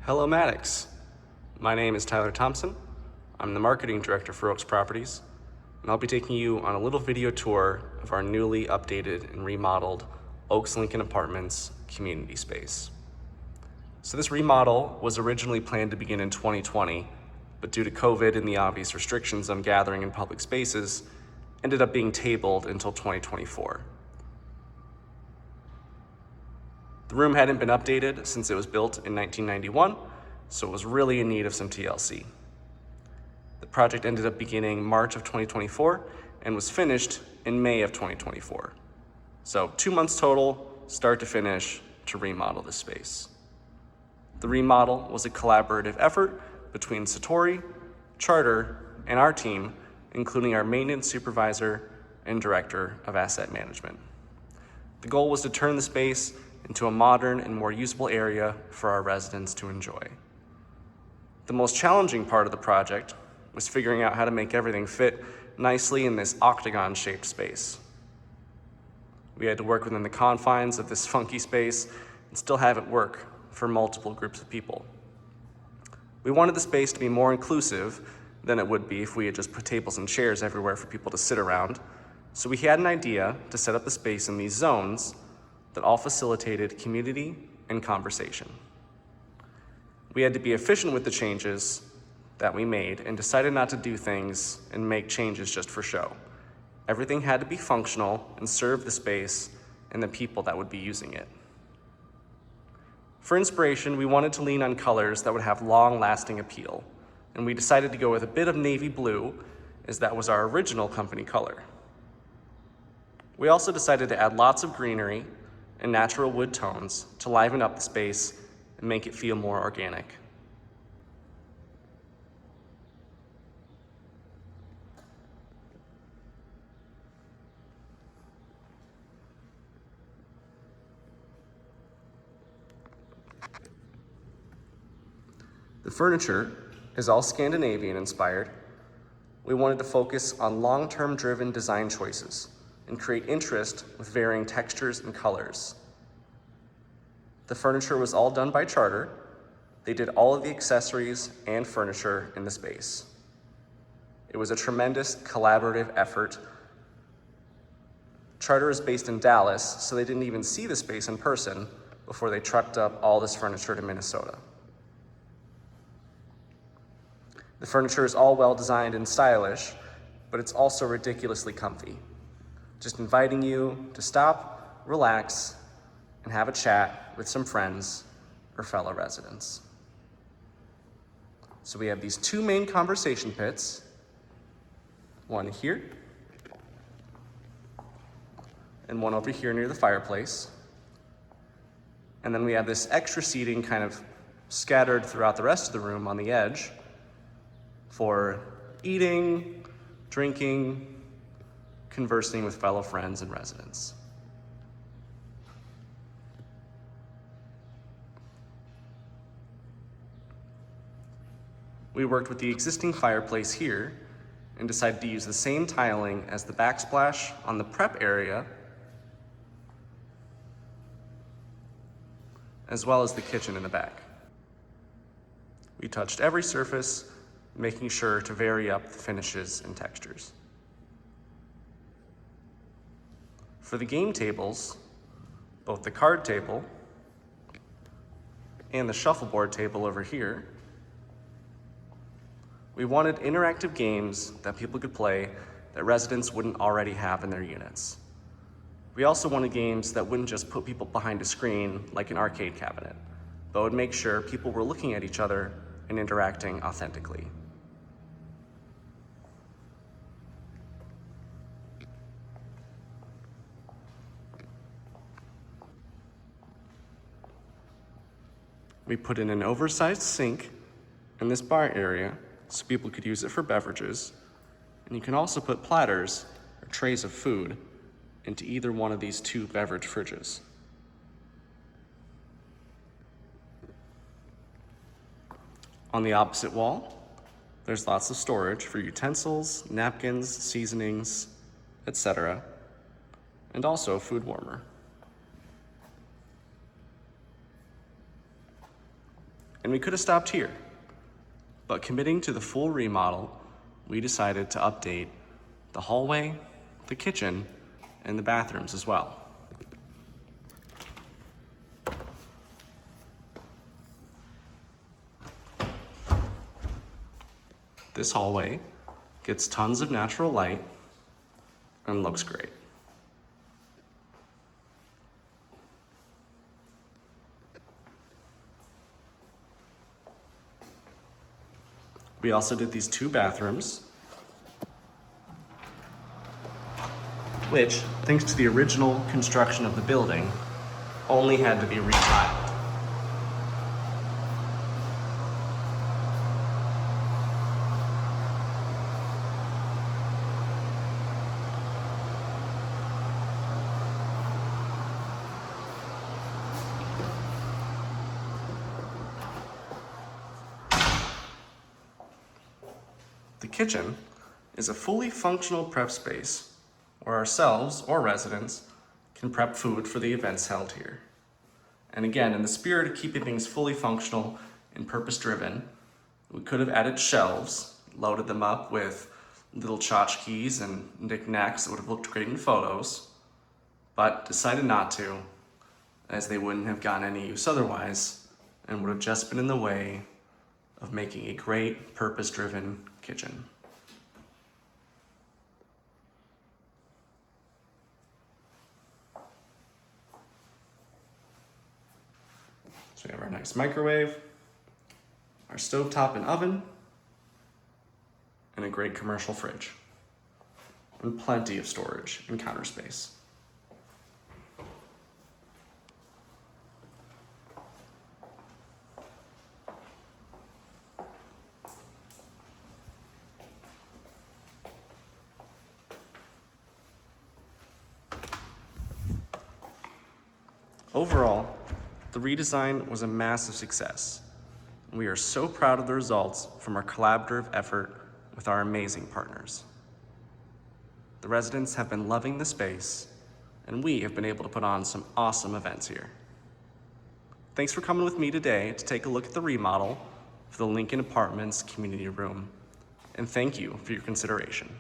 Hello, Maddox. My name is Tyler Thompson. I'm the marketing director for Oaks Properties, and I'll be taking you on a little video tour of our newly updated and remodeled Oaks Lincoln Apartments community space. So this remodel was originally planned to begin in 2020, but due to COVID and the obvious restrictions on gathering in public spaces, ended up being tabled until 2024. The room hadn't been updated since it was built in 1991, so it was really in need of some TLC. The project ended up beginning March of 2024 and was finished in May of 2024. So 2 months total, start to finish, to remodel this space. The remodel was a collaborative effort between Satori, Charter, and our team, including our maintenance supervisor and director of asset management. The goal was to turn the space into a modern and more usable area for our residents to enjoy. The most challenging part of the project was figuring out how to make everything fit nicely in this octagon-shaped space. We had to work within the confines of this funky space and still have it work for multiple groups of people. We wanted the space to be more inclusive than it would be if we had just put tables and chairs everywhere for people to sit around. So we had an idea to set up the space in these zones that all facilitated community and conversation. We had to be efficient with the changes that we made and decided not to do things and make changes just for show. Everything had to be functional and serve the space and the people that would be using it. For inspiration, we wanted to lean on colors that would have long-lasting appeal, and we decided to go with a bit of navy blue, as that was our original company color. We also decided to add lots of greenery and natural wood tones to liven up the space and make it feel more organic. The furniture is all Scandinavian inspired. We wanted to focus on long-term driven design choices and create interest with varying textures and colors. The furniture was all done by Charter. They did all of the accessories and furniture in the space. It was a tremendous collaborative effort. Charter is based in Dallas, so they didn't even see the space in person before they trucked up all this furniture to Minnesota. The furniture is all well designed and stylish, but it's also ridiculously comfy, just inviting you to stop, relax, and have a chat with some friends or fellow residents. So we have these two main conversation pits, one here and one over here near the fireplace. And then we have this extra seating kind of scattered throughout the rest of the room on the edge for eating, drinking, conversing with fellow friends and residents. We worked with the existing fireplace here and decided to use the same tiling as the backsplash on the prep area, as well as the kitchen in the back. We touched every surface, making sure to vary up the finishes and textures. For the game tables, both the card table and the shuffleboard table over here, we wanted interactive games that people could play that residents wouldn't already have in their units. We also wanted games that wouldn't just put people behind a screen like an arcade cabinet, but would make sure people were looking at each other and interacting authentically. We put in an oversized sink in this bar area so people could use it for beverages, and you can also put platters or trays of food into either one of these two beverage fridges. On the opposite wall, there's lots of storage for utensils, napkins, seasonings, etc., and also a food warmer. and we could have stopped here. But committing to the full remodel, we decided to update the hallway, the kitchen, and the bathrooms as well. This hallway gets tons of natural light and looks great. We also did these 2 bathrooms, which, thanks to the original construction of the building, only had to be retiled. The kitchen is a fully functional prep space where ourselves or residents can prep food for the events held here. And again, in the spirit of keeping things fully functional and purpose-driven, we could have added shelves, loaded them up with little tchotchkes and knickknacks that would have looked great in photos, but decided not to, as they wouldn't have gotten any use otherwise and would have just been in the way of making a great purpose-driven kitchen. So we have our nice microwave, our stovetop and oven, and a great commercial fridge, and plenty of storage and counter space. Overall, the redesign was a massive success. We are so proud of the results from our collaborative effort with our amazing partners. The residents have been loving the space, and we have been able to put on some awesome events here. Thanks for coming with me today to take a look at the remodel for the Lincoln Apartments Community Room, and thank you for your consideration.